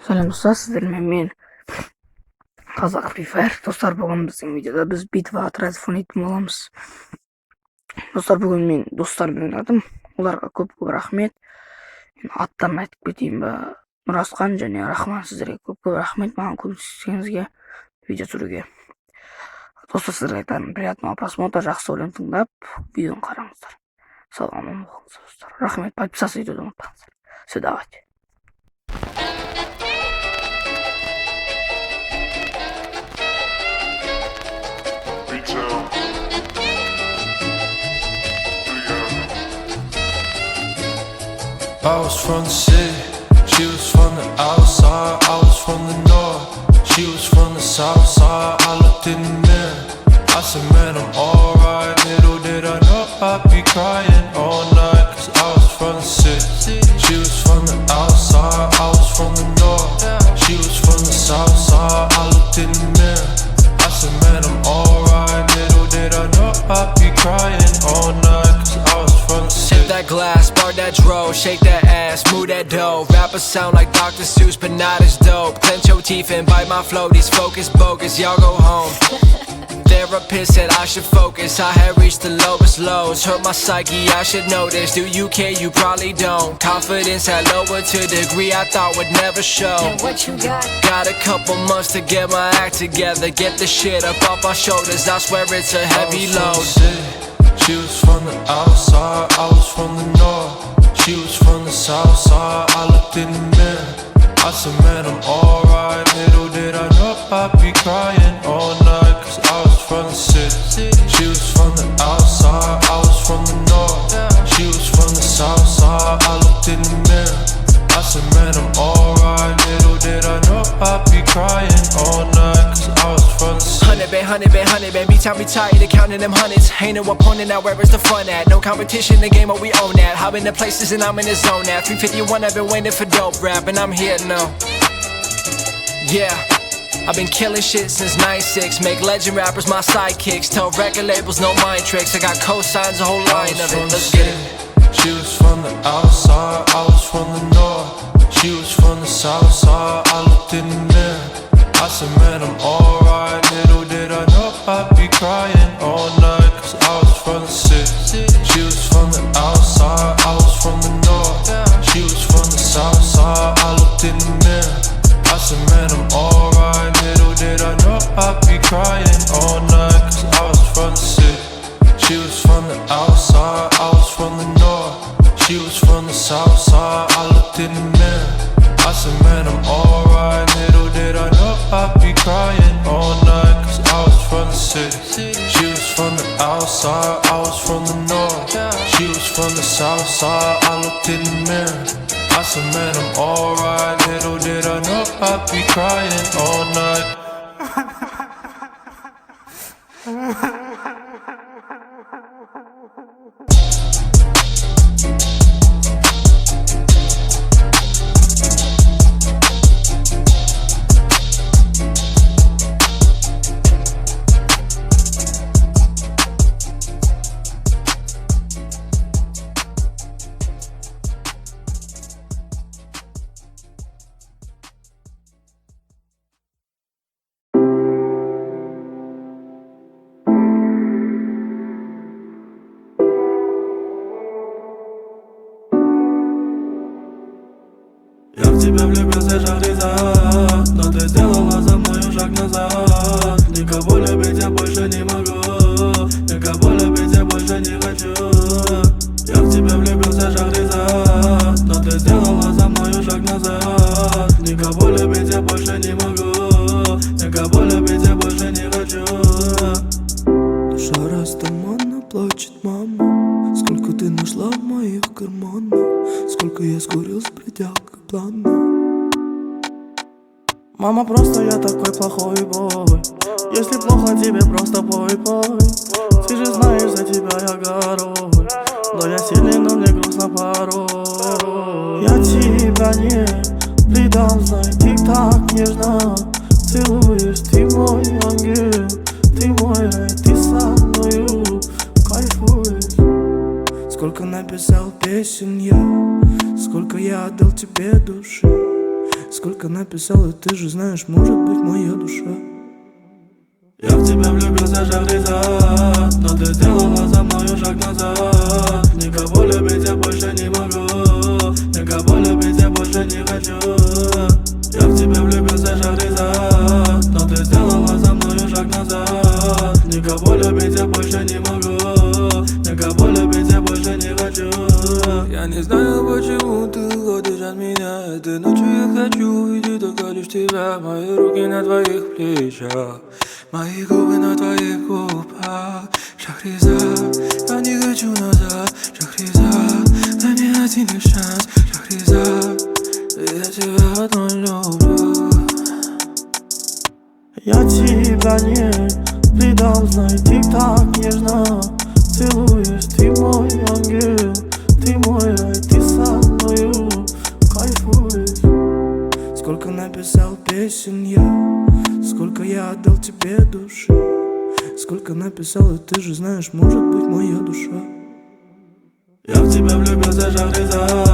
Салам достар, сіздермен мен Қазақ Free Fire. Достар, бүгін біздің видеода біз битва отрядов ойнайтын боламыз. Достар, бүгін мен достармен ойнадым. Оларға көп рахмет. Аттарын айтып кетейін ба? Нұрасқан және Рахман, сіздерге көп рахмет маған көмектескеніңізге видео түсіруге. Достар, сіздерге айтамын, приятного просмотра, жақсы өлең тыңдап, видеоны қараңыздар. Салам болыңыздар, достар. Рахмет, подписаться етуді ұмытпаңыздар. Все, давайте. I was from the city, she was from the outside. I was from the north, she was from the south side. I looked in the mirror, I said, man, I'm alright. Little did I know I'd be crying all night, cause I was from the city, she was from the outside. I was from the north, she was from the south side. I looked in the mirror, I said, man, I'm alright. Little did I know I'd be crying all night, cause I was from the city. Sip that glass, spark that dro, shake that ass, move that dough. Rappers sound like Dr. Seuss, but not as dope. Clench your teeth and bite my flow, these focus bogus, y'all go home. Therapist said I should focus, I had reached the lowest lows. Hurt my psyche, I should know this. Do you care? You probably don't. Confidence had lowered to a degree I thought would never show. And what you got? Got a couple months to get my act together, get the shit up off my shoulders. I swear it's a heavy load. She was from the outside, I was from the north. She was from the south side. I looked in the mirror, I said, man, I'm alright. Little did I know I'd be crying all night, cause I was from the city. She was from the outside, I was from the north. She was from the south side. I looked in the mirror, I said, man, I'm alright. Little did I know I'd be crying all night, cause I was from the city. 100 been, beat time we tired of counting them hundreds. Ain't no opponent now, where is the fun at? No competition, the game, but we own that. I've been to places and I'm in the zone now. 351, I've been waiting for dope rap, and I'm here now. Yeah, I've been killing shit since 96. Make legend rappers my sidekicks. Tell record labels no mind tricks. I got cosigns, a whole line of it. Let's get it. She was from the outside, I was from the north. She was from the south side. I looked in the mirror, I said, man, I'm alright. Little did I know I'd be crying all night, cause I was from the city. She was from the outside, I was from the north. She was from the south side. I looked in the mirror, I said, man, I'm alright. Little did I know I'd be crying all night, cause I was from the city. She was from the outside, I was from the north. She was from the south side. I looked in the mirror, I said, man, I'm alright. Little did I know I'd be crying all night, cause I was from the city. She was from the outside, I was from the north. She was from the south side. I looked in the mirror, I said, man, I'm alright. Little did I know I'd be crying all night. Я в тебя влюбился, Шахризад, но ты сделала за мною шаг назад. Никого любить я больше не могу, никого любить я больше не хочу. Я в тебя влюбился, Шахризад, но ты сделала за мною шаг назад. Никого любить я больше не могу, никого любить я больше не хочу. Душа растаманна, плачет мама. Сколько ты нашла в моих карманах, сколько я скурил с притягой плана. Мама, просто я такой плохой бой. Если плохо тебе, просто пой. Ты же знаешь, за тебя я горой. Но я сильный, но мне грустно порой. Я тебя не предам, знай, ты так нежно целуешь. Ты мой ангел, ты мой рай, ты со мною кайфуешь. Сколько написал песен я, сколько я отдал тебе души, Сколько написал, и ты же знаешь, может быть, моя душа. Я в тебя влюбился, Шахризад, но ты сделала за мною шаг назад. Никого любить я больше не могу, никого любить я больше не хочу. Я в тебя влюбился, Шахризад, но ты сделала за мною шаг назад. Никого любить я больше не могу, никого любить я больше не хочу. Я не знаю, почему ты уходишь от меня. Этой ночью я хочу увидеть только лишь тебя. Мои руки на твоих плечах, мои губы на твоих губах. Шахризад, я не хочу назад. Шахризад, дай мне один лишь шанс. Шахризад, я тебя одной люблю. Я тебя не предал, знай, тик-так нежно целуешь. Ты мой ангел, ты мой рай, ты со мною кайфуешь. Сколько написал песен я, сколько я отдал тебе души. Сколько написал, и ты же знаешь, может быть, моя душа. Я в тебя влюбился, Шахризад,